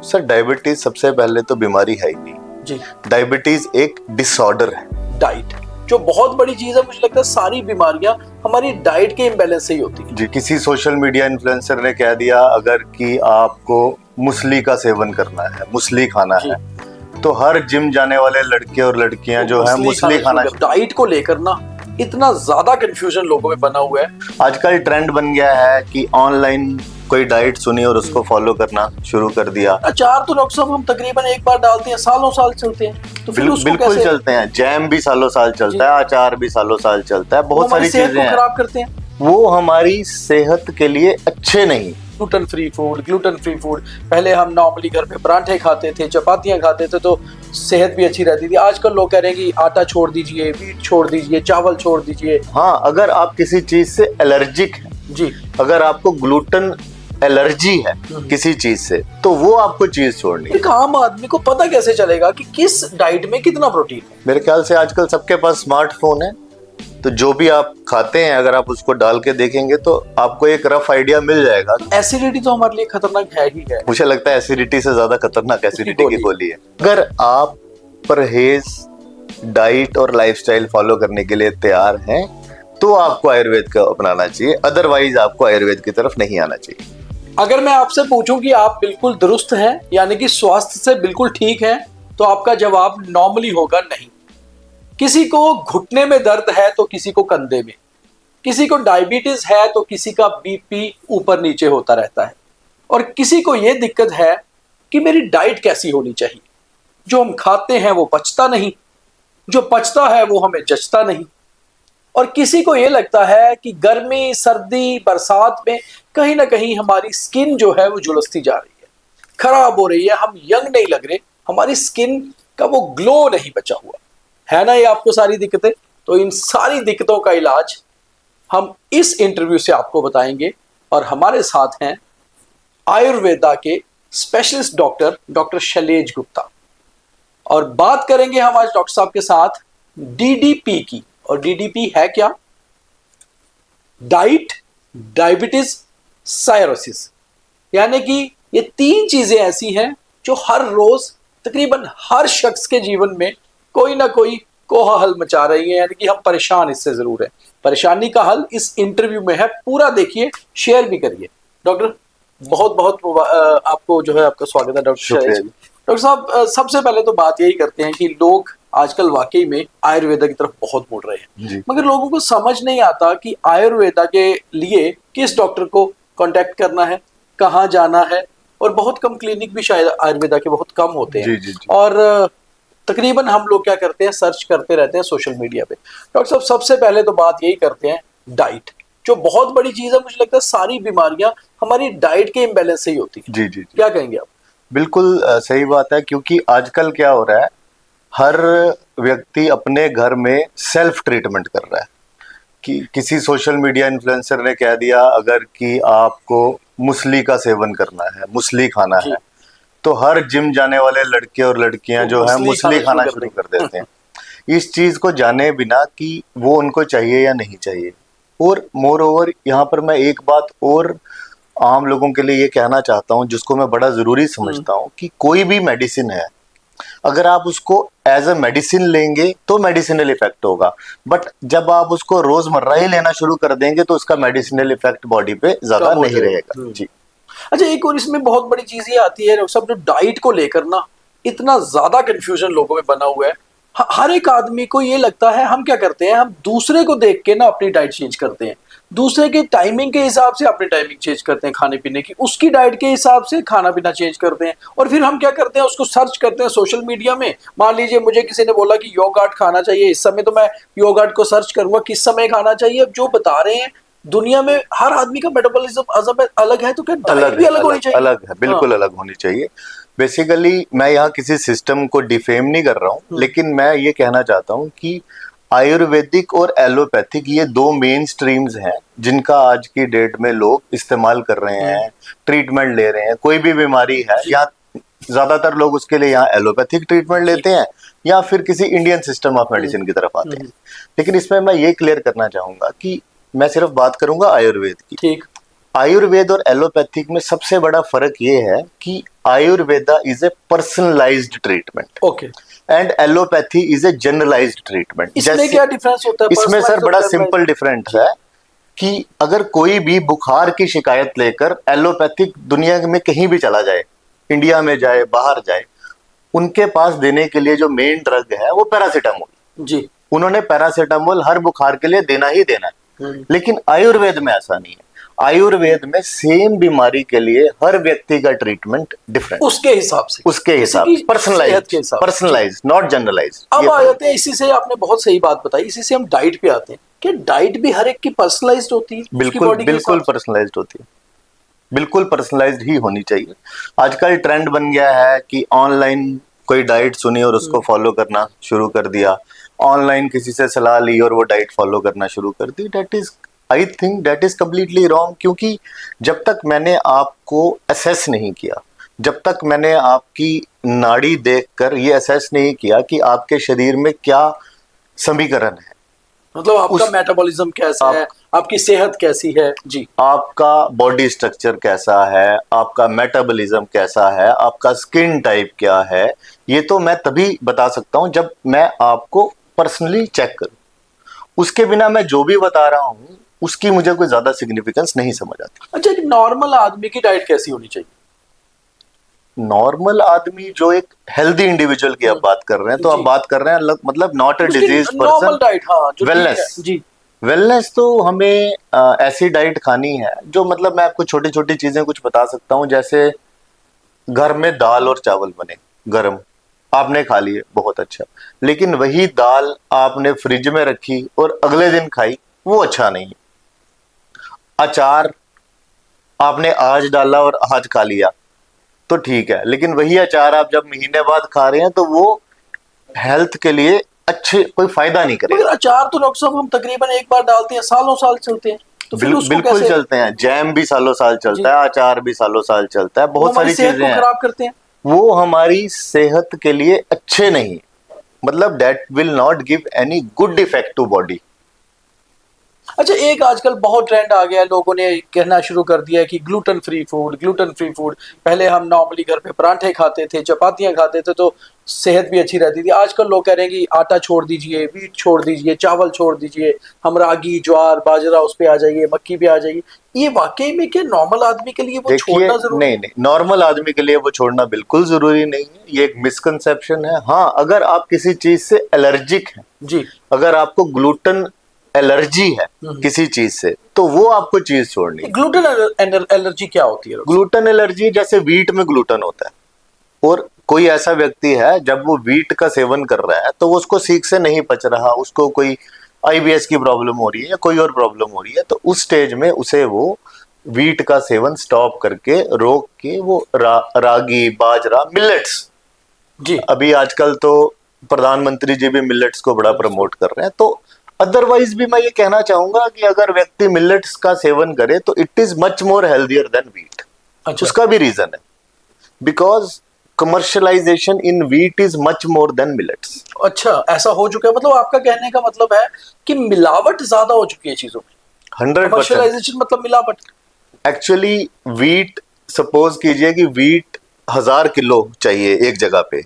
Sir diabetes सबसे पहले तो बीमारी है ही नहीं जी। डायबिटीज एक डिसऑर्डर है। डाइट जो बहुत बड़ी चीज है, मुझे लगता है सारी बीमारियां हमारी डाइट के इम्बैलेंस से ही होती है। जी, किसी सोशल मीडिया इन्फ्लुएंसर ने कह दिया अगर कि आपको मुसली का सेवन करना है, मुसली खाना है, तो हर जिम जाने वाले लड़के और लड़कियां जो है मुसली खाना। डाइट को लेकर ना इतना ज्यादा कंफ्यूजन लोगों में बना हुआ है। आजकल ट्रेंड बन गया है कि ऑनलाइन कोई डाइट सुनी और उसको फॉलो करना शुरू कर दिया। अचार तो डॉक्टर साहब हम तकरीबन एक बार डालते हैं, सालों साल चलते हैं, तो फिर उसको बिल्कुल कैसे? चलते हैं। जैम भी सालों साल चलता है, अचार भी सालों साल चलता है, बहुत सारी चीजें हैं। खराब करते हैं, वो हमारी सेहत के लिए अच्छे नहीं। ग्लूटेन फ्री फूड पहले हम नॉर्मली घर पे पराठे खाते थे, चपातियां खाते थे, तो सेहत भी अच्छी रहती थी। आजकल लोग कह रहे हैं कि आटा छोड़ दीजिए, व्हीट छोड़ दीजिए, चावल छोड़ दीजिए। हाँ, अगर आप किसी चीज से एलर्जिक हैं जी, अगर आपको ग्लूटेन एलर्जी है किसी चीज से, तो वो आपको चीज छोड़नी है। एक आम आदमी को पता कैसे चलेगा कि किस डाइट में कितना प्रोटीन है? मेरे ख्याल से आजकल सबके पास स्मार्टफोन है, तो जो भी आप खाते हैं अगर आप उसको डाल के देखेंगे तो आपको एक रफ आइडिया मिल जाएगा। एसिडिटी तो हमारे लिए खतरनाक है ही है। मुझे लगता है एसिडिटी से ज्यादा खतरनाक एसिडिटी की गोली है। अगर आप परहेज, डाइट और लाइफस्टाइल फॉलो करने के लिए तैयार हैं तो आपको आयुर्वेद का अपनाना चाहिए, अदरवाइज आपको आयुर्वेद की तरफ नहीं आना चाहिए। अगर मैं आपसे पूछूं कि आप बिल्कुल दुरुस्त हैं, यानी कि स्वास्थ्य से बिल्कुल ठीक हैं, तो आपका जवाब नॉर्मली होगा नहीं। किसी को घुटने में दर्द है तो किसी को कंधे में, किसी को डायबिटीज है तो किसी का बीपी ऊपर नीचे होता रहता है, और किसी को यह दिक्कत है कि मेरी डाइट कैसी होनी चाहिए। जो हम खाते हैं वो पचता नहीं, जो पचता है वो हमें जचता नहीं, और किसी को यह लगता है कि गर्मी, सर्दी, बरसात में कहीं ना कहीं हमारी स्किन जो है वो झुलसती जा रही है, खराब हो रही है, हम यंग नहीं लग रहे, हमारी स्किन का वो ग्लो नहीं बचा हुआ है ना। ये आपको सारी दिक्कतें, तो इन सारी दिक्कतों का इलाज हम इस इंटरव्यू से आपको बताएंगे। और हमारे साथ हैं आयुर्वेदा के स्पेशलिस्ट डॉक्टर शैलेश गुप्ता, और बात करेंगे हम आज डॉक्टर साहब के साथ डीडीपी की। और डीडीपी है क्या? डाइट, डायबिटीज, साइरोसिस, यानी कि ये तीन चीजें ऐसी हैं जो हर रोज तकरीबन हर शख्स के जीवन में कोई ना कोई कोलाहल मचा रही है, यानी कि हम परेशान इससे जरूर है। परेशानी का हल इस इंटरव्यू में है, पूरा देखिए, शेयर भी करिए। डॉक्टर बहुत बहुत आपको जो है आपका स्वागत है डॉक्टर साहब। सबसे पहले तो बात यही करते हैं कि लोग आजकल वाकई में आयुर्वेदा की तरफ बहुत मुड़ रहे हैं, मगर लोगों को समझ नहीं आता कि आयुर्वेदा के लिए किस डॉक्टर को कांटेक्ट करना है, कहाँ जाना है, और बहुत कम क्लिनिक भी शायद आयुर्वेदा के बहुत कम होते हैं। जी। और तकरीबन हम लोग क्या करते हैं, सर्च करते रहते हैं सोशल मीडिया पे। डॉक्टर साहब सबसे पहले तो बात यही करते हैं, डाइट जो बहुत बड़ी चीज है, मुझे लगता है सारी बीमारियां हमारी डाइट के इम्बैलेंस से ही होती है। जी। क्या कहेंगे आप? बिल्कुल सही बात है, क्योंकि आजकल क्या हो रहा है, हर व्यक्ति अपने घर में सेल्फ ट्रीटमेंट कर रहा है। कि किसी सोशल मीडिया इन्फ्लुएंसर ने कह दिया अगर कि आपको मुसली का सेवन करना है, मुसली खाना है, तो हर जिम जाने वाले लड़के और लड़कियां जो है मुसली खाना शुरू कर देते हैं इस चीज को जाने बिना कि वो उनको चाहिए या नहीं चाहिए। और मोर ओवर यहाँ पर मैं एक बात और आम लोगों के लिए ये कहना चाहता हूँ, जिसको मैं बड़ा जरूरी समझता हूँ, कि कोई भी मेडिसिन है, अगर आप उसको एज अ मेडिसिन लेंगे तो मेडिसिनल इफेक्ट होगा, बट जब आप उसको रोजमर्रा ही लेना शुरू कर देंगे तो उसका मेडिसिनल इफेक्ट बॉडी पे ज्यादा नहीं रहेगा। जी। अच्छा, एक और इसमें बहुत बड़ी चीज ये आती है डॉक्टर साहब, जो डाइट को लेकर ना इतना ज्यादा कंफ्यूजन लोगों में बना हुआ है। हर एक आदमी को ये लगता है, हम क्या करते हैं, हम दूसरे को देख के ना अपनी डाइट चेंज करते हैं, दूसरे के टाइमिंग के हिसाब से अपनी टाइमिंग चेंज करते हैं खाने पीने की, उसकी डाइट के हिसाब से खाना पीना चेंज करते हैं, और फिर हम क्या करते हैं, उसको सर्च करते हैं सोशल मीडिया में। मान लीजिए मुझे किसी ने बोला कि योगर्ट खाना चाहिए इस समय, तो मैं योगर्ट को सर्च करूंगा किस समय खाना चाहिए। अब जो बता रहे हैं, दुनिया में हर आदमी का मेटाबॉलिज्म अलग है, तो क्या डाइट भी अलग होनी चाहिए? अलग है, बिल्कुल अलग होनी चाहिए। बेसिकली मैं यहाँ किसी सिस्टम को डिफेम नहीं कर रहा हूँ, लेकिन मैं ये कहना चाहता हूँ कि आयुर्वेदिक और एलोपैथिक ये दो मेन स्ट्रीम्स हैं जिनका आज की डेट में लोग इस्तेमाल कर रहे हैं, ट्रीटमेंट ले रहे हैं। कोई भी बीमारी है, या ज्यादातर लोग उसके लिए यहाँ एलोपैथिक ट्रीटमेंट लेते हैं या फिर किसी इंडियन सिस्टम ऑफ मेडिसिन की तरफ आते हैं। लेकिन इसमें मैं ये क्लियर करना चाहूंगा कि मैं सिर्फ बात करूंगा आयुर्वेद की। ठीक। आयुर्वेद और एलोपैथिक में सबसे बड़ा फर्क ये है कि Ayurveda is a personalised treatment okay, and allopathy is a generalised treatment. इसमें क्या डिफरेंस होता है? इसमें सर personalized बड़ा और generalized? सिंपल डिफरेंस है कि अगर कोई भी बुखार की शिकायत लेकर एलोपैथिक दुनिया में कहीं भी चला जाए, इंडिया में जाए, बाहर जाए, उनके पास देने के लिए जो मेन ड्रग है वो पैरासीटामोल। जी। उन्होंने पैरासीटामोल हर बुखार के लिए देना ही देना है। लेकिन आयुर्वेद में ऐसा नहीं है। आयुर्वेद में सेम बीमारी के लिए हर व्यक्ति का ट्रीटमेंट डिफरेंट, उसके हिसाब से, उसके हिसाब, किसी की सेहत के पर्सनलाइज्ड, हिसाब से। Personalised, not generalised. अब आ जाते हैं, इसी से आपने बहुत सही बात बताई, इसी से हम डाइट पे आते हैं कि डाइट भी हर एक की पर्सनलाइज्ड होती है, उसकी बिल्कुल बॉडी के बिल्कुल हिसाब से। पर्सनलाइज्ड होती है, बिल्कुल पर्सनलाइज्ड ही होनी चाहिए। आजकल ट्रेंड बन गया है कि ऑनलाइन कोई डाइट सुनी और उसको फॉलो करना शुरू कर दिया, ऑनलाइन किसी से सलाह ली और वो डाइट फॉलो करना शुरू कर दी। That is, I think that is completely wrong. क्योंकि जब तक मैंने आपको असेस नहीं किया, जब तक मैंने आपकी नाड़ी देखकर ये असेस नहीं किया कि आपके शरीर में क्या समीकरण है, मतलब आपका मेटाबॉलिज्म कैसा है, आपकी सेहत कैसी है, जी, आपका बॉडी स्ट्रक्चर कैसा है, आपका मेटाबॉलिज्म कैसा है, आपका स्किन टाइप क्या है, ये तो मैं तभी बता सकता हूं जब मैं आपको पर्सनली चेक करूं। उसके बिना मैं जो भी बता रहा हूं उसकी मुझे कोई ज्यादा सिग्निफिकेंस नहीं समझ आती। अच्छा, एक नॉर्मल आदमी की डाइट कैसी होनी चाहिए? नॉर्मल आदमी, जो एक हेल्दी इंडिविजुअल की आप बात कर रहे हैं, तो आप बात कर रहे हैं मतलब not a disease normal person, diet, हाँ, जो ठीक है, वेलनेस। जी। वेलनेस तो हमें ऐसी डाइट खानी है जो, मतलब मैं आपको छोटी छोटी चीजें कुछ बता सकता हूँ। जैसे घर में दाल और चावल बने गरम, आपने खा लिए, बहुत अच्छा, लेकिन वही दाल आपने फ्रिज में रखी और अगले दिन खाई, वो अच्छा नहीं। अचार आपने आज डाला और आज खा लिया तो ठीक है, लेकिन वही अचार आप जब महीने बाद खा रहे हैं तो वो हेल्थ के लिए अच्छे कोई फायदा नहीं मगर करेगा। अचार तो डॉक्टर साहब हम तकरीबन एक बार डालते हैं, सालों साल चलते हैं, तो फिर उसको बिल्कुल कैसे? चलते हैं, जैम भी सालों साल जी। चलता है, अचार भी सालों साल चलता है, वो बहुत हमारी सारी सेहत चीजें को हैं, खराब करते हैं। वो हमारी सेहत के लिए अच्छे नहीं, मतलब that will not give any good effect to body. अच्छा, एक आजकल बहुत ट्रेंड आ गया है, लोगों ने कहना शुरू कर दिया है कि gluten free food, gluten free food. पहले हम नॉर्मली घर पे पराठे खाते थे, चपातियां खाते थे, तो सेहत भी अच्छी रहती थी। आजकल लोग कह रहे हैं कि आटा छोड़ दीजिए, व्हीट छोड़ दीजिए, चावल छोड़ दीजिए, हम रागी, ज्वार, बाजरा उस पे आ जाइए, मक्की पे आ जाइए। ये वाकई में क्या नॉर्मल आदमी के लिए वो देखिए, छोड़ना जरूरी नहीं नहीं, नॉर्मल आदमी के लिए वो छोड़ना बिल्कुल जरूरी नहीं है, ये एक मिसकंसेप्शन है। हाँ, अगर आप किसी चीज से एलर्जिक हैं, जी। अगर आपको ग्लूटेन एलर्जी है किसी चीज से, तो वो आपको चीज छोड़नी है। ग्लूटेन एलर्जी क्या होती है? ग्लूटेन एलर्जी जैसे व्हीट में ग्लूटेन होता है, और कोई ऐसा व्यक्ति है जब वो व्हीट का सेवन कर रहा है तो वो उसको सीख से नहीं पच रहा, उसको कोई आईबीएस की प्रॉब्लम हो रही है या कोई और प्रॉब्लम हो रही है, तो उस स्टेज में उसे वो व्हीट का सेवन स्टॉप करके, रोक के, वो रागी, बाजरा, मिलेट्स, जी। अभी आजकल तो प्रधानमंत्री जी भी मिलेट्स को बड़ा प्रमोट कर रहे हैं। तो अदरवाइज भी मैं ये कहना चाहूंगा कि अगर व्यक्ति मिलेट्स का सेवन करे तो it is much more healthier then wheat. अच्छा। उसका भी रीजन है, because commercialisation in wheat is much more than millets. अच्छा, ऐसा हो चुका है, मतलब आपका कहने का मतलब है कि मिलावट ज्यादा हो चुकी है चीजों में। 100%। कमर्शियलाइजेशन मतलब मिलावट। एक्चुअली व्हीट, सपोज कीजिए कि व्हीट 1000 किलो चाहिए एक जगह पे,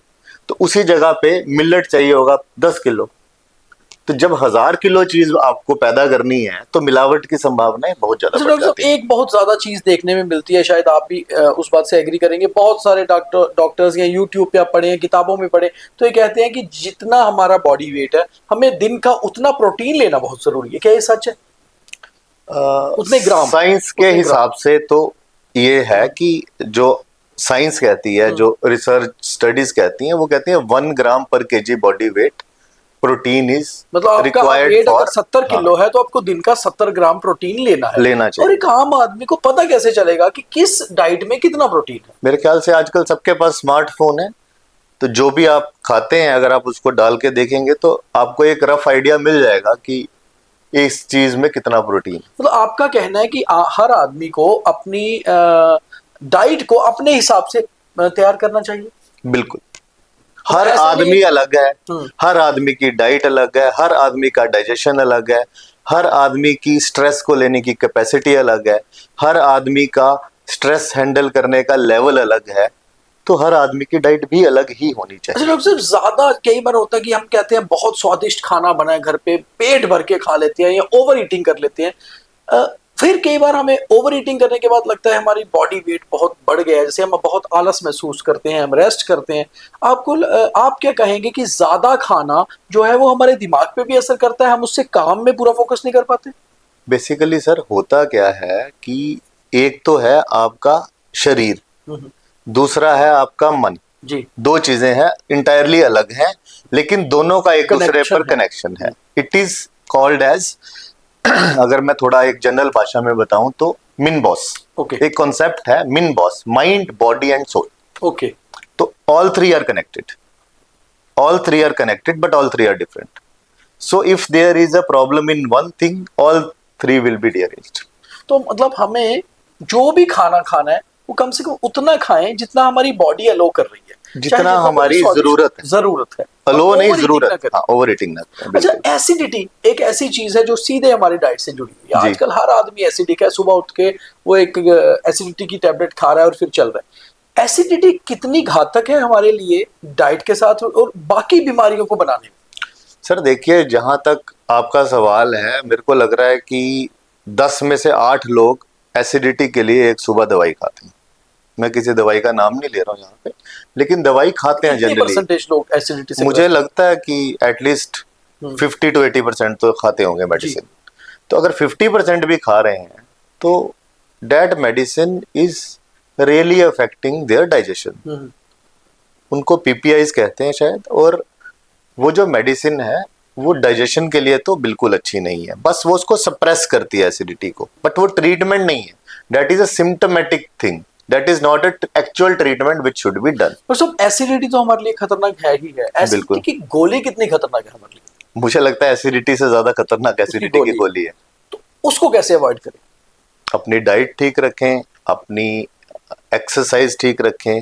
तो उसी जगह पे मिलेट चाहिए होगा 10 किलो। तो जब 1000 किलो चीज आपको पैदा करनी है तो मिलावट की संभावनाएं बहुत ज्यादा अच्छा बढ़ डॉक्टर साहब, जाती है। एक बहुत ज्यादा चीज देखने में मिलती है, शायद आप भी उस बात से एग्री करेंगे। बहुत सारे डॉक्टर्स या यूट्यूब पे आप पढ़े, किताबों में पढ़े, तो ये कहते हैं कि जितना हमारा बॉडी वेट है, हमें दिन का उतना प्रोटीन लेना बहुत जरूरी है। क्या ये सच है? उतने ग्राम, साइंस के उतने हिसाब से तो ये है कि जो साइंस कहती है, जो रिसर्च स्टडीज कहती हैं, वो कहती हैं 1 ग्राम पर KG body weight protein is मतलब आपका रिक्वायर्ड वेट फॉर। अगर 70 किलो है तो आपको दिन का 70 ग्राम प्रोटीन लेना है। लेना चाहिए। और एक आम आदमी को पता कैसे चलेगा कि किस डाइट में कितना प्रोटीन है? मेरे ख्याल से आजकल सबके पास स्मार्टफोन है, तो जो भी आप खाते हैं अगर आप उसको डाल के देखेंगे तो आपको एक रफ आइडिया मिल जाएगा कि इस चीज में कितना प्रोटीन। मतलब आपका कहना है कि हर आदमी को अपनी डाइट को अपने हिसाब से तैयार करना चाहिए। बिल्कुल, हर ऐसा नहीं- आदमी अलग है, हर आदमी की डाइट अलग है, हर आदमी का डाइजेशन अलग है, हर आदमी की स्ट्रेस को लेने की कैपेसिटी अलग है, हर आदमी का स्ट्रेस हैंडल करने का लेवल अलग है। तो हर आदमी की डाइट भी अलग ही होनी अच्छा चाहिए। डॉक्टर साहब, ज्यादा कई बार होता है कि हम कहते हैं बहुत स्वादिष्ट खाना बना है घर पे, पेट भर के खा लेते हैं या ओवर ईटिंग कर लेते हैं। फिर कई बार हमें ओवर ईटिंग करने के बाद लगता है हमारी बॉडी वेट बहुत बढ़ गया है, जैसे हम बहुत आलस महसूस करते हैं, हम रेस्ट करते हैं। आप क्या कहेंगे कि ज्यादा खाना जो है वो हमारे दिमाग पे भी असर करता है, हम उससे काम में पूरा फोकस नहीं कर पाते? बेसिकली सर होता क्या है कि एक तो है आपका शरीर, हम्म, दूसरा है आपका मन। जी। दो चीजें हैं, इंटायरली अलग हैं, लेकिन दोनों का एक दूसरे कनेक्शन पर है। कनेक्शन है। इट इज कॉल्ड एज अगर मैं थोड़ा एक जनरल भाषा में बताऊं तो मिन बॉस। ओके। एक कॉन्सेप्ट है मिन बॉस, mind body and soul. Okay. तो all three are connected, all three are connected but all three are different. So if there is a problem in one thing, all three will be rearranged. तो मतलब हमें जो भी खाना खाना है वो कम से कम उतना खाएं जितना हमारी बॉडी अलो कर रही है, चाहे जितना जितना हमारी स्वादिष्ट जरूरत है। जरूरत है, और अलो नहीं, overeating ना जरूरत। करें। हाँ, ओवर ईटिंग ना करें, अच्छा, बिल्कुल। एसिडिटी एक ऐसी चीज है जो सीधे हमारी डाइट से जुड़ी हुई है। जी। आजकल हर आदमी एसिडिक है, सुबह उठ के वो एक एसिडिटी की टेबलेट खा रहा है और फिर चल रहा है। एसिडिटी कितनी घातक है हमारे लिए डाइट के साथ और बाकी बीमारियों को बनाने में? सर देखिए, जहां तक आपका सवाल है, मेरे को लग रहा है कि 10 में से 8 लोग एसिडिटी के लिए एक सुबह दवाई खाते हैं। मैं किसी दवाई का नाम नहीं ले रहा हूँ यहाँ पे, लेकिन दवाई खाते हैं कितने जनरली। परसेंटेज लोग एसिडिटी से मुझे लगता है कि एटलीस्ट 50 to 80% तो खाते होंगे मेडिसिन। तो अगर 50% भी खा रहे हैं तो that medicine is really affecting their digestion. उनको पीपीआईज कहते हैं शायद, और वो जो मेडिसिन है वो डाइजेशन के लिए तो बिल्कुल अच्छी नहीं है, बस वो उसको सप्रेस करती है एसिडिटी को, बट वो ट्रीटमेंट नहीं है। That is a symptomatic thing, that is not a actual treatment which should be done. और सब एसिडिटी तो हमारे लिए खतरनाक है ही है। एसिडिटी बिल्कुल। की गोली कितनी खतरनाक है हमारे लिए? मुझे लगता है एसिडिटी से ज्यादा खतरनाक एसिडिटी की गोली है। तो उसको कैसे अवॉइड करें? अपनी डाइट ठीक रखें, अपनी एक्सरसाइज ठीक रखें।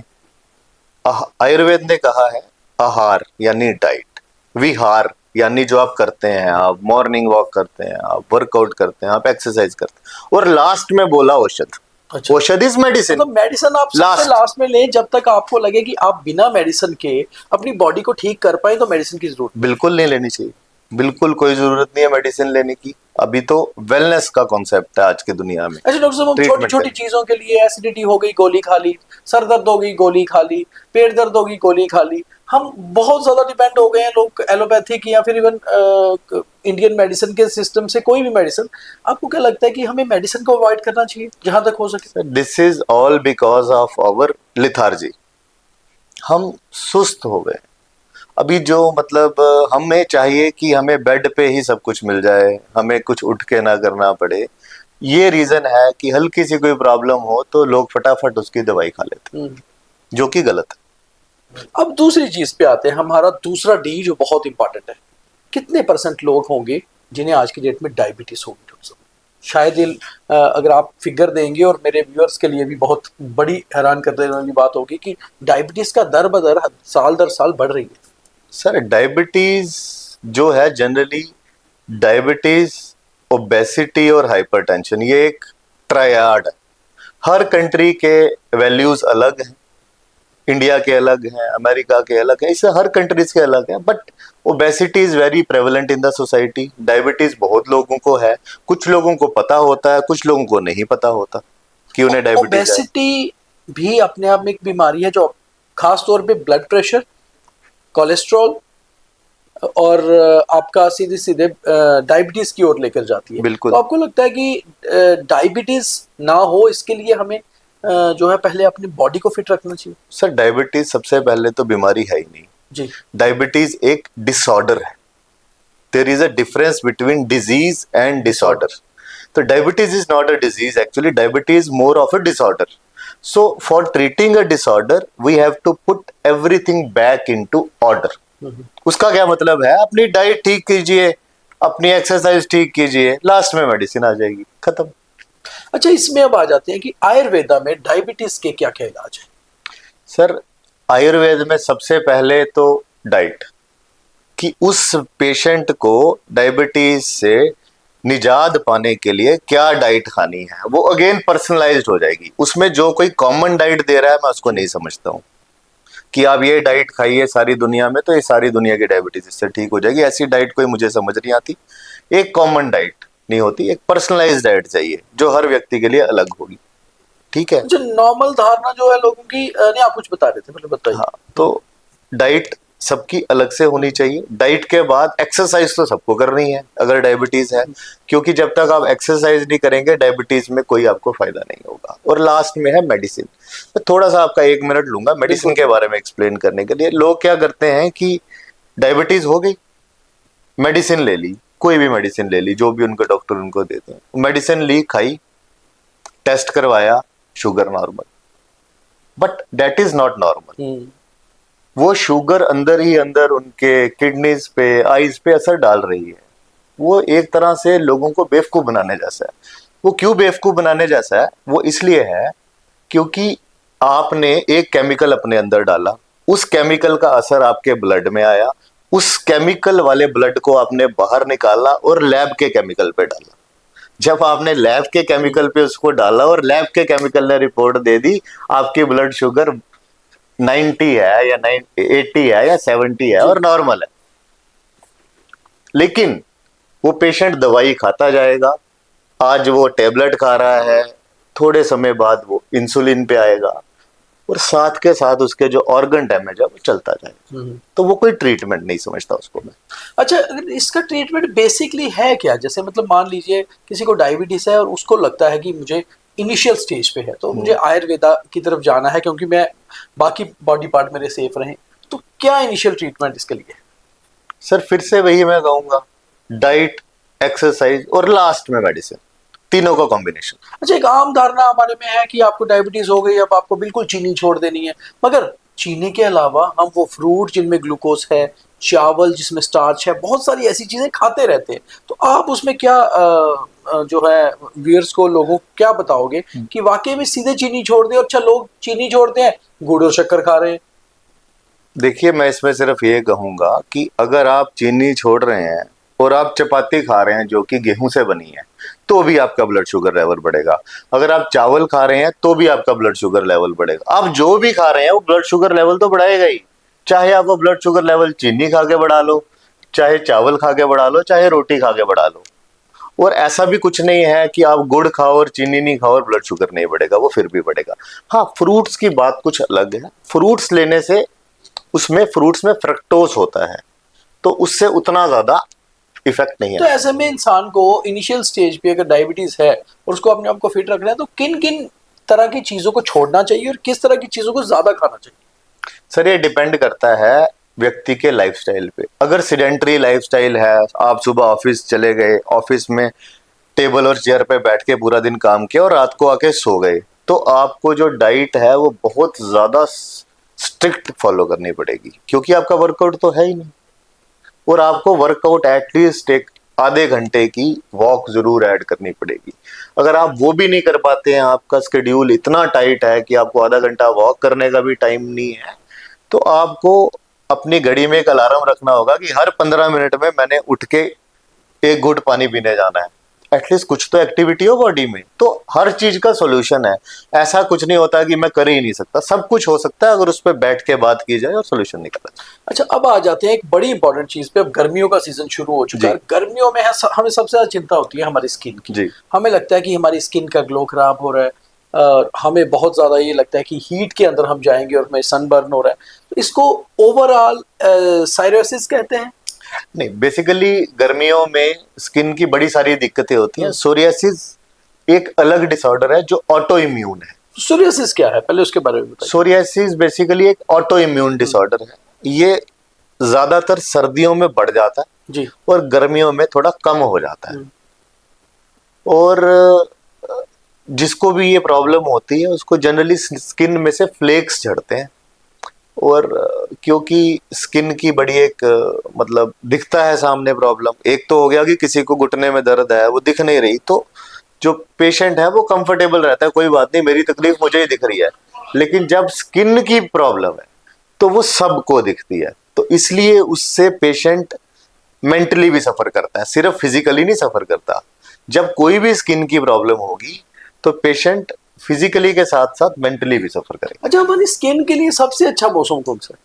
आयुर्वेद ने कहा है आहार यानी डाइट, विहार यानी जो आप करते हैं, आप मॉर्निंग वॉक करते हैं, आप वर्कआउट करते हैं, आप एक्सरसाइज करते हैं, और लास्ट में बोला औषध। अच्छा। औषध इज मेडिसिन। मतलब मेडिसिन आप सबसे लास्ट में लें, जब तक आपको लगे कि आप बिना मेडिसिन के अपनी बॉडी को ठीक कर पाए तो मेडिसिन की जरूरत बिल्कुल नहीं लेनी चाहिए, बिल्कुल कोई जरूरत नहीं है मेडिसिन लेने की। अभी तो वेलनेस का कॉन्सेप्ट है आज की दुनिया में। अच्छा डॉक्टर साहब, हम छोटी छोटी चीजों के लिए एसिडिटी हो गई गोली खा ली, सर दर्द हो गई गोली खा ली, पेट दर्द होगी गोली खा ली, हम बहुत ज्यादा डिपेंड हो गए हैं लोग एलोपैथिक या फिर इवन इंडियन मेडिसिन के सिस्टम से। कोई भी मेडिसिन, आपको क्या लगता है कि हमें मेडिसिन को अवॉइड करना चाहिए जहां तक हो सके? This is all because of our lethargy. हम सुस्त हो गए अभी। जो मतलब हमें चाहिए कि हमें बेड पे ही सब कुछ मिल जाए, हमें कुछ उठ के ना करना पड़े। ये रीजन है कि हल्की सी कोई प्रॉब्लम हो तो लोग फटाफट उसकी दवाई खा लेते हैं, जो कि गलत है। अब दूसरी चीज पे आते हैं, हमारा दूसरा डी जो बहुत इंपॉर्टेंट है। कितने परसेंट लोग होंगे जिन्हें आज की डेट में डायबिटीज होगी डॉक्टर साहब? शायद ये अगर आप फिगर देंगे, और मेरे व्यूअर्स के लिए भी बहुत बड़ी हैरान कर देने वाली बात होगी कि डायबिटीज का दर बदर साल दर साल बढ़ रही है। सर डायबिटीज जो है जनरली, डायबिटीज, ओबेसिटी और हाइपरटेंशन, ये एक ट्रायड है। हर कंट्री के वैल्यूज अलग हैं, इंडिया के अलग हैं, अमेरिका के अलग हैं, इससे हर कंट्रीज के अलग हैं। But obesity is very prevalent in the society. Diabetes बहुत लोगों को है, कुछ लोगों को पता होता है, कुछ लोगों को नहीं पता होता कि उन्हें डायबिटीज है। ओबेसिटी भी अपने आप में एक बीमारी है जो खास तौर पे ब्लड प्रेशर, कोलेस्ट्रॉल और आपका सीधे सीधे डायबिटीज की ओर लेकर जाती है। बिल्कुल। तो आपको लगता है कि डायबिटीज ना हो इसके लिए हमें जो है पहले अपनी बॉडी को फिट रखना चाहिए? सर डायबिटीज सबसे पहले तो बीमारी है ही नहीं जी। डायबिटीज एक डिसऑर्डर है। There is a difference between disease and disorder. तो diabetes is not a disease, actually diabetes more of a disorder. So for treating a disorder we have to put everything back into order. उसका क्या मतलब है, अपनी diet ठीक कीजिए, अपनी exercise ठीक कीजिए, लास्ट में मेडिसिन आ जाएगी, खत्म। अच्छा, इसमें अब आ जाते हैं कि आयुर्वेदा में डायबिटीज के क्या क्या इलाज है? सर आयुर्वेद में सबसे पहले तो डाइट, कि उस पेशेंट को डायबिटीज से निजात पाने के लिए क्या डाइट खानी है, वो अगेन पर्सनलाइज्ड हो जाएगी। उसमें जो कोई कॉमन डाइट दे रहा है मैं उसको नहीं समझता हूँ। कि आप ये डाइट खाइए सारी दुनिया में तो ये सारी दुनिया की डायबिटीज इससे ठीक हो जाएगी, ऐसी डाइट कोई मुझे समझ नहीं आती। एक कॉमन डाइट नहीं होती, एक पर्सनलाइज्ड डाइट चाहिए जो हर व्यक्ति के लिए अलग होगी। ठीक है। जो नॉर्मल धारणा जो है लोगों की, नहीं आप कुछ बता रहे थे, मतलब बताइए। हाँ, तो डाइट सबकी अलग से होनी चाहिए। डाइट के बाद एक्सरसाइज तो सबको करनी है अगर डायबिटीज है, क्योंकि जब तक आप एक्सरसाइज नहीं करेंगे डायबिटीज में कोई आपको फायदा नहीं होगा। और लास्ट में है मेडिसिन। मैं थोड़ा सा आपका 1 मिनट लूंगा मेडिसिन के बारे में एक्सप्लेन करने के लिए। लोग क्या करते हैं कि डायबिटीज हो गई, मेडिसिन ले ली, कोई भी मेडिसिन ले ली जो भी उनके डॉक्टर उनको देते हैं, मेडिसिन ली, खाई, टेस्ट करवाया, sugar normal. But that is not normal. वो शुगर अंदर ही अंदर उनके किडनीज पे, आईज पे असर डाल रही है। वो एक तरह से लोगों को बेवकूफ बनाने जैसा है। वो क्यों बेवकूफ बनाने जैसा है? वो इसलिए है क्योंकि आपने एक केमिकल अपने अंदर डाला, उस केमिकल का असर आपके ब्लड में आया, उस केमिकल वाले ब्लड को आपने बाहर निकाला और लैब के केमिकल पे डाला। जब आपने लैब के केमिकल पे उसको डाला और लैब के केमिकल ने रिपोर्ट दे दी आपकी ब्लड शुगर 90 है या 80 है या 70 है और नॉर्मल है, लेकिन वो पेशेंट दवाई खाता जाएगा। आज वो टेबलेट खा रहा है, थोड़े समय बाद वो इंसुलिन पे आएगा और साथ के साथ उसके जो ऑर्गन डैमेज है वो चलता जाएगा। तो वो कोई ट्रीटमेंट नहीं समझता उसको मैं। अच्छा, इसका ट्रीटमेंट बेसिकली है क्या? जैसे मतलब मान लीजिए किसी को डायबिटीज है और उसको लगता है कि मुझे इनिशियल स्टेज पे है तो मुझे आयुर्वेदा की तरफ जाना है क्योंकि मैं बाकी बॉडी पार्ट मेरे सेफ रहें, तो क्या इनिशियल ट्रीटमेंट इसके लिए? सर फिर से वही मैं कहूंगा, डाइट, एक्सरसाइज और लास्ट में मेडिसिन, तीनों का कॉम्बिनेशन। अच्छा, एक आम धारणा हमारे में है कि आपको डायबिटीज हो गई, अब आपको बिल्कुल चीनी छोड़ देनी है, मगर चीनी के अलावा हम वो फ्रूट जिनमें ग्लूकोज है, चावल जिसमें स्टार्च है, बहुत सारी ऐसी चीजें खाते रहते हैं। तो आप उसमें क्या जो है व्यूअर्स को, लोगों को क्या बताओगे कि वाकई में सीधे चीनी छोड़ दे? अच्छा, लोग चीनी छोड़ते हैं, गुड़ और शक्कर खा रहे हैं। देखिए, मैं इसमें सिर्फ ये कहूंगा कि अगर आप चीनी छोड़ रहे हैं और आप चपाती खा रहे हैं जो कि गेहूं से बनी है तो भी आपका ब्लड शुगर लेवल बढ़ेगा। अगर आप चावल खा रहे हैं तो भी आपका ब्लड शुगर लेवल बढ़ेगा। आप जो भी खा रहे हैं वो ब्लड शुगर लेवल तो बढ़ाएगा ही। चाहे आप वो ब्लड शुगर लेवल चीनी खा के बढ़ा लो, चाहे चावल खा के बढ़ा लो, चाहे रोटी खा के बढ़ा लो। और ऐसा भी कुछ नहीं है कि आप गुड़ खाओ और चीनी नहीं खाओ और ब्लड शुगर नहीं बढ़ेगा, वो फिर भी बढ़ेगा। हाँ, फ्रूट्स की बात कुछ अलग है। फ्रूट्स लेने से उसमें फ्रूट्स में फ्रक्टोज होता है तो उससे उतना ज्यादा इफेक्ट नहीं है। तो ऐसे में इंसान को इनिशियल स्टेज पे अगर डायबिटीज है और उसको अपने आप को फिट रखना है तो किन किन तरह की चीजों को छोड़ना चाहिए और किस तरह की चीजों को ज्यादा खाना चाहिए? सर ये डिपेंड करता है व्यक्ति के लाइफस्टाइल पे। अगर सीडेंटरी लाइफस्टाइल है, आप सुबह ऑफिस चले गए, ऑफिस में टेबल और चेयर पे बैठ के पूरा दिन काम किया और रात को आके सो गए, तो आपको जो डाइट है वो बहुत ज्यादा स्ट्रिक्ट फॉलो करनी पड़ेगी, क्योंकि आपका वर्कआउट तो है ही नहीं। और आपको वर्कआउट एटलीस्ट एक आधे घंटे की वॉक जरूर ऐड करनी पड़ेगी। अगर आप वो भी नहीं कर पाते हैं, आपका स्केड्यूल इतना टाइट है कि आपको आधा घंटा वॉक करने का भी टाइम नहीं है, तो आपको अपनी घड़ी में एक अलार्म रखना होगा कि हर 15 मिनट में मैंने उठ के एक घुट पानी पीने जाना है। एटलीस्ट कुछ तो एक्टिविटी हो बॉडी में। तो हर चीज का सॉल्यूशन है। ऐसा कुछ नहीं होता कि मैं कर ही नहीं सकता, सब कुछ हो सकता है अगर उस पर बैठ के बात की जाए और सॉल्यूशन निकला जाए। अच्छा, अब आ जाते हैं एक बड़ी इंपॉर्टेंट चीज पे। अब गर्मियों का सीजन शुरू हो चुका है। गर्मियों में हमें सबसे ज्यादा चिंता होती है हमारी स्किन की। जी। हमें लगता है कि हमारी स्किन का ग्लो खराब हो रहा है, हमें बहुत ज्यादा ये लगता है कि हीट के अंदर हम जाएंगे और हमें सनबर्न हो रहा है। तो इसको ओवरऑल साइरोसिस कहते हैं? नहीं, बेसिकली गर्मियों में स्किन की बड़ी सारी दिक्कतें होती हैं। सोरियासिस एक अलग डिसऑर्डर है जो ऑटो इम्यून है। सोरियासिस क्या है, पहले उसके बारे में बताइए। सोरियासिस बेसिकली एक ऑटो इम्यून डिसऑर्डर है। ये ज्यादातर सर्दियों में बढ़ जाता है जी, और गर्मियों में थोड़ा कम हो जाता है। और जिसको भी ये प्रॉब्लम होती है उसको जनरली स्किन में से फ्लेक्स झड़ते हैं। और क्योंकि स्किन की बड़ी एक मतलब दिखता है सामने प्रॉब्लम। एक तो हो गया कि किसी को घुटने में दर्द है, वो दिख नहीं रही, तो जो पेशेंट है वो कंफर्टेबल रहता है, कोई बात नहीं, मेरी तकलीफ मुझे ही दिख रही है। लेकिन जब स्किन की प्रॉब्लम है तो वो सबको दिखती है, तो इसलिए उससे पेशेंट मेंटली भी सफर करता है, सिर्फ फिजिकली नहीं सफर करता। जब कोई भी स्किन की प्रॉब्लम होगी तो पेशेंट फिजिकली के साथ साथ मेंटली भी सफर करेंगे। अच्छा, हमारी स्किन के लिए सबसे अच्छा मौसम कौन सा है?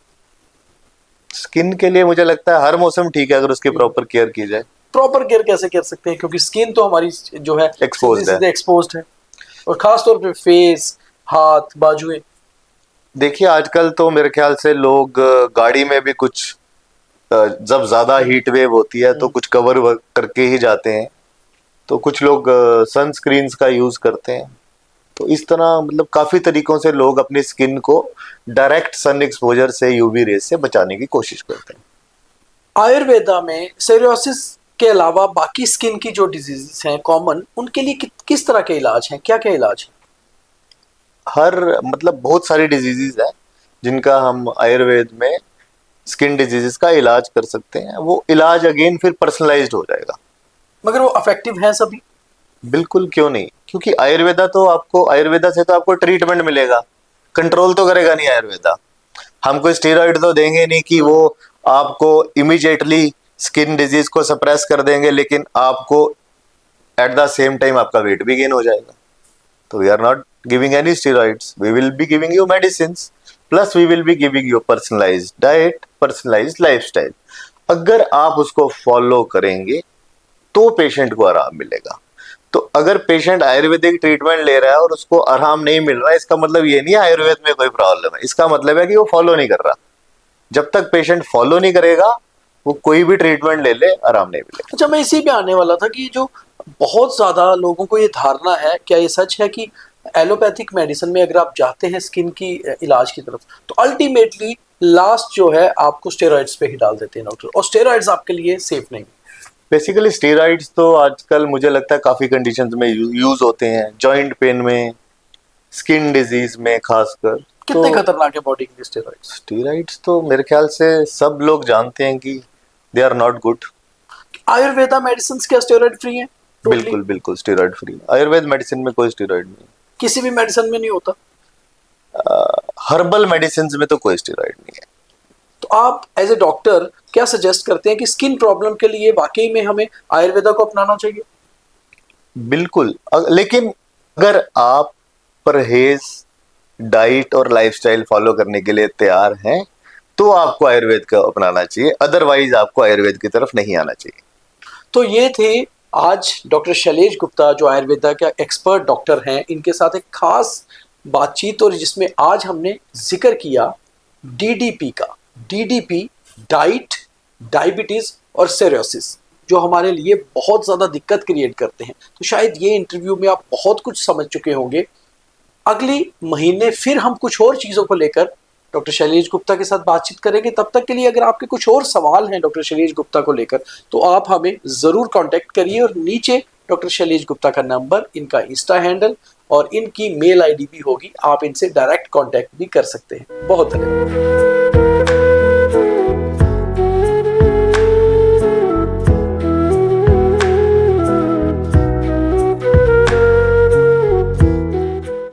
स्किन के लिए मुझे लगता है हर मौसम ठीक है, अगर उसकी प्रॉपर केयर की जाए। प्रॉपर केयर कैसे कर सकते हैं, क्योंकि स्किन तो हमारी जो है Exposed है। एक्सपोज्ड है, और खास तौर पे फेस, हाथ, बाजुएं। देखिए आजकल तो मेरे ख्याल से लोग गाड़ी में भी कुछ जब ज्यादा हीट वेव होती है तो कुछ कवर करके ही जाते हैं, तो कुछ लोग सनस्क्रीन्स का यूज करते हैं। तो इस तरह मतलब काफी तरीकों से लोग अपनी स्किन को डायरेक्ट सन एक्सपोजर से, यूवी रेस से बचाने की कोशिश करते हैं। आयुर्वेदा में सोरियासिस के अलावा बाकी स्किन की जो डिजीजेस हैं कॉमन, उनके लिए किस तरह के इलाज हैं, क्या क्या इलाज है? हर मतलब बहुत सारी डिजीजेज है जिनका हम आयुर्वेद में स्किन डिजीजेस का इलाज कर सकते हैं। वो इलाज अगेन फिर पर्सनलाइज्ड हो जाएगा। मगर वो अफेक्टिव हैं सभी? बिल्कुल, क्यों नहीं, क्योंकि आयुर्वेदा से तो आपको ट्रीटमेंट मिलेगा, कंट्रोल तो करेगा नहीं आयुर्वेदा। हम कोई स्टेरॉइड तो देंगे नहीं कि वो आपको इमीडिएटली स्किन डिजीज को सप्रेस कर देंगे, लेकिन आपको एट द सेम टाइम आपका वेट भी गेन हो जाएगा। तो we are not giving any steroids, we will be giving you medicines, plus we will be giving you personalised diet, personalised lifestyle. अगर आप उसको फॉलो करेंगे तो पेशेंट को आराम मिलेगा। तो अगर पेशेंट आयुर्वेदिक ट्रीटमेंट ले रहा है और उसको आराम नहीं मिल रहा है, इसका मतलब ये नहीं है आयुर्वेद में कोई प्रॉब्लम है, इसका मतलब है कि वो फॉलो नहीं कर रहा। जब तक पेशेंट फॉलो नहीं करेगा, वो कोई भी ट्रीटमेंट ले ले, आराम नहीं मिलेगा। अच्छा, मैं इसी पे आने वाला था कि जो बहुत ज्यादा लोगों को ये धारणा है, क्या ये सच है कि एलोपैथिक मेडिसिन में अगर आप जाते हैं स्किन की इलाज की तरफ, तो अल्टीमेटली लास्ट जो है आपको स्टेरॉइड्स पे ही डाल देते हैं डॉक्टर, और स्टेरॉइड्स आपके लिए सेफ नहीं? बेसिकली स्टेरॉइड्स तो आजकल मुझे लगता है काफी कंडीशंस में यूज होते हैं, जॉइंट पेन में, स्किन डिजीज में खासकर। कितने तो खतरनाक है बॉडी के लिए स्टेरॉइड्स? स्टेरॉइड्स तो मेरे ख्याल से सब लोग जानते हैं कि they are not good. Ayurveda medicine क्या स्टेरॉइड फ्री है? बिल्कुल बिल्कुल स्टेरॉइड फ्री। आयुर्वेद मेडिसिन में कोई स्टेरॉइड नहीं। किसी भी मेडिसिन में नहीं होता? हर्बल मेडिसिन में तो कोई स्टेरॉइड नहीं है। तो आप एज ए डॉक्टर क्या सजेस्ट करते हैं कि स्किन प्रॉब्लम के लिए वाकई में हमें आयुर्वेदा को अपनाना चाहिए? बिल्कुल, लेकिन अगर आप परहेज, डाइट और लाइफस्टाइल फॉलो करने के लिए तैयार हैं तो आपको आयुर्वेद का अपनाना चाहिए, अदरवाइज आपको आयुर्वेद की तरफ नहीं आना चाहिए। तो ये थे आज डॉक्टर शैलेश गुप्ता, जो आयुर्वेदा का एक्सपर्ट डॉक्टर हैं, इनके साथ एक खास बातचीत, और जिसमें आज हमने जिक्र किया डीडीपी का। डीडीपी डाइट, डायबिटीज और सोरियासिस, जो हमारे लिए बहुत ज़्यादा दिक्कत क्रिएट करते हैं। तो शायद ये इंटरव्यू में आप बहुत कुछ समझ चुके होंगे। अगली महीने फिर हम कुछ और चीज़ों को लेकर डॉक्टर शैलेश गुप्ता के साथ बातचीत करेंगे। तब तक के लिए अगर आपके कुछ और सवाल हैं डॉक्टर शैलेश गुप्ता को लेकर, तो आप हमें ज़रूर कांटेक्ट करिए, और नीचे डॉक्टर शैलेश गुप्ता का नंबर, इनका इंस्टा हैंडल और इनकी मेल आईडी भी होगी, आप इनसे डायरेक्ट कांटेक्ट भी कर सकते हैं। बहुत धन्यवाद।